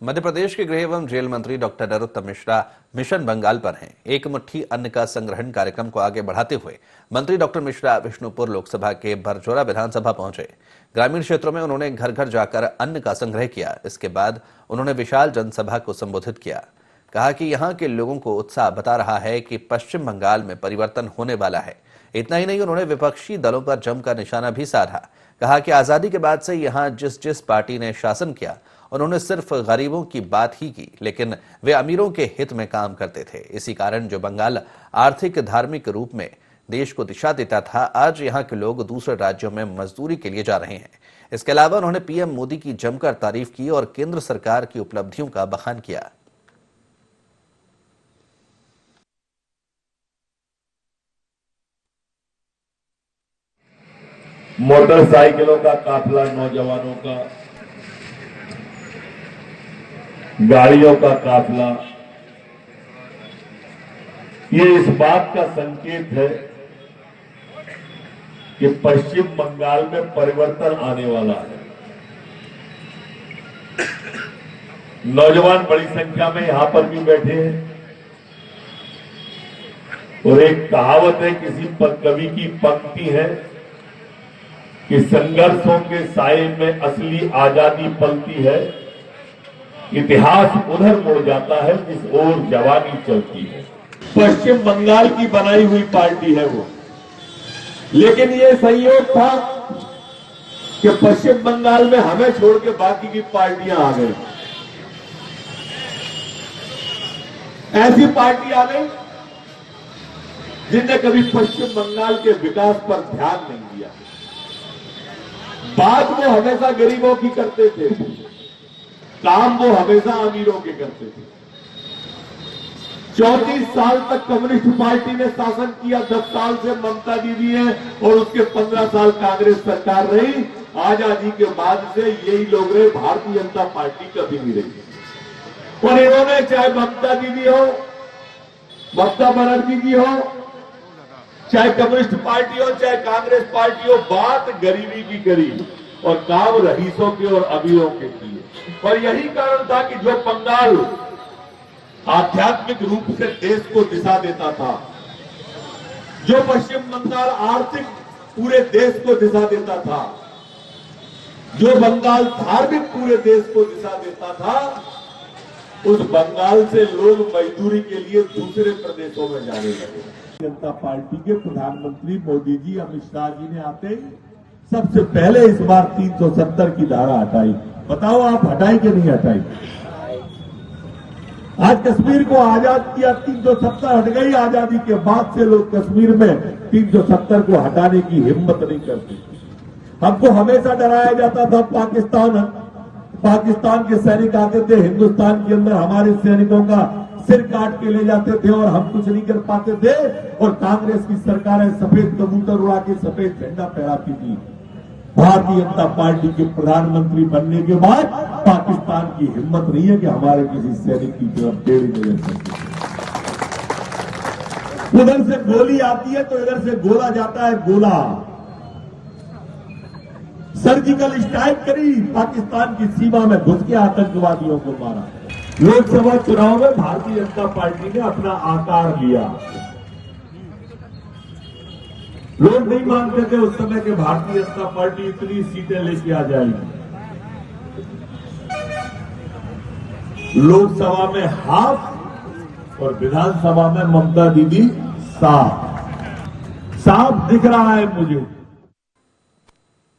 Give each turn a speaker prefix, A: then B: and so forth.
A: मध्य प्रदेश के गृह एवं जेल मंत्री डॉक्टर नरोत्तम मिश्रा मिशन बंगाल पर हैं। एक मुट्ठी अन्न का संग्रहण कार्यक्रम को आगे बढ़ाते हुए मंत्री डॉक्टर मिश्रा विष्णुपुर लोकसभा के बरजोरा विधानसभा पहुंचे। ग्रामीण क्षेत्रों में उन्होंने घर घर जाकर अन्न का संग्रह किया। इसके बाद उन्होंने विशाल जनसभा को संबोधित किया। कहा कि यहाँ के लोगों को उत्साह बता रहा है कि पश्चिम बंगाल में परिवर्तन होने वाला है। इतना ही नहीं, उन्होंने विपक्षी दलों पर जमकर निशाना भी साधा। कहा कि आजादी के बाद से यहाँ जिस पार्टी ने शासन किया उन्होंने सिर्फ गरीबों की बात ही की, लेकिन वे अमीरों के हित में काम करते थे। इसी कारण जो बंगाल आर्थिक धार्मिक रूप में देश को दिशा देता था, आज यहाँ के लोग दूसरे राज्यों में मजदूरी के लिए जा रहे हैं। इसके अलावा उन्होंने पीएम मोदी की जमकर तारीफ की और केंद्र सरकार की उपलब्धियों का बखान किया।
B: मोटरसाइकिलों का काफिला, नौजवानों का, गाड़ियों का काफिला, ये इस बात का संकेत है कि पश्चिम बंगाल में परिवर्तन आने वाला है। नौजवान बड़ी संख्या में यहां पर भी बैठे हैं और एक कहावत है, किसी पर कवि की पंक्ति है कि संघर्षों के साये में असली आजादी पलती है, इतिहास उधर मुड़ जाता है जिस ओर जवानी चलती है। पश्चिम बंगाल की बनाई हुई पार्टी है वो, लेकिन ये संयोग था कि पश्चिम बंगाल में हमें छोड़ के बाकी की पार्टियां आ गई। ऐसी पार्टी आ गई जिनने कभी पश्चिम बंगाल के विकास पर ध्यान नहीं दिया। बात वो हमेशा गरीबों की करते थे, काम वो हमेशा अमीरों के करते थे। 34 साल तक कम्युनिस्ट पार्टी ने शासन किया, 10 साल से ममता दीदी है और उसके 15 साल कांग्रेस सरकार रही। आजादी के बाद से यही लोग रहे, भारतीय जनता पार्टी कभी नहीं रही। और इन्होंने चाहे ममता दीदी हो, ममता बनर्जी जी हो, चाहे कम्युनिस्ट पार्टी हो, चाहे कांग्रेस पार्टी हो, बात गरीबी की करी और काम रईसों के और अमीरों के किए। और यही कारण था कि जो बंगाल आध्यात्मिक रूप से देश को दिशा देता था, जो पश्चिम बंगाल आर्थिक पूरे देश को दिशा देता था, जो बंगाल धार्मिक पूरे देश को दिशा देता था, उस बंगाल से लोग मजदूरी के लिए दूसरे प्रदेशों में जाने लगे। जनता पार्टी के प्रधानमंत्री मोदी जी, अमित शाह जी ने आते ही सबसे पहले इस बार 370 की धारा हटाई। बताओ आप हटाई कि नहीं हटाई? आज कश्मीर को आजाद किया, 370 हट गई। आजादी के बाद से लोग कश्मीर में 370 को हटाने की हिम्मत नहीं करते। हमको हमेशा डराया जाता था, पाकिस्तान के सैनिक आते थे हिंदुस्तान के अंदर, हमारे सैनिकों का सिर काट के ले जाते थे और हम कुछ नहीं कर पाते थे। और कांग्रेस की सरकारें सफेद कबूतर उड़ा के सफेद झंडा फहराती थी। भारतीय जनता पार्टी के प्रधानमंत्री बनने के बाद पाकिस्तान की हिम्मत नहीं है कि हमारे किसी सैनिक की तरफ टेढ़ी नजर से। उधर से गोली आती है तो इधर से गोला जाता है। गोला सर्जिकल स्ट्राइक करी, पाकिस्तान की सीमा में घुस के आतंकवादियों को मारा। लोकसभा चुनाव में भारतीय जनता पार्टी ने अपना आकार लिया। लोग नहीं मानते थे उस समय कि भारतीय जनता पार्टी इतनी सीटें लेके आ जाएगी। लोकसभा में हाफ और विधानसभा में ममता दीदी साफ दिख रहा है मुझे।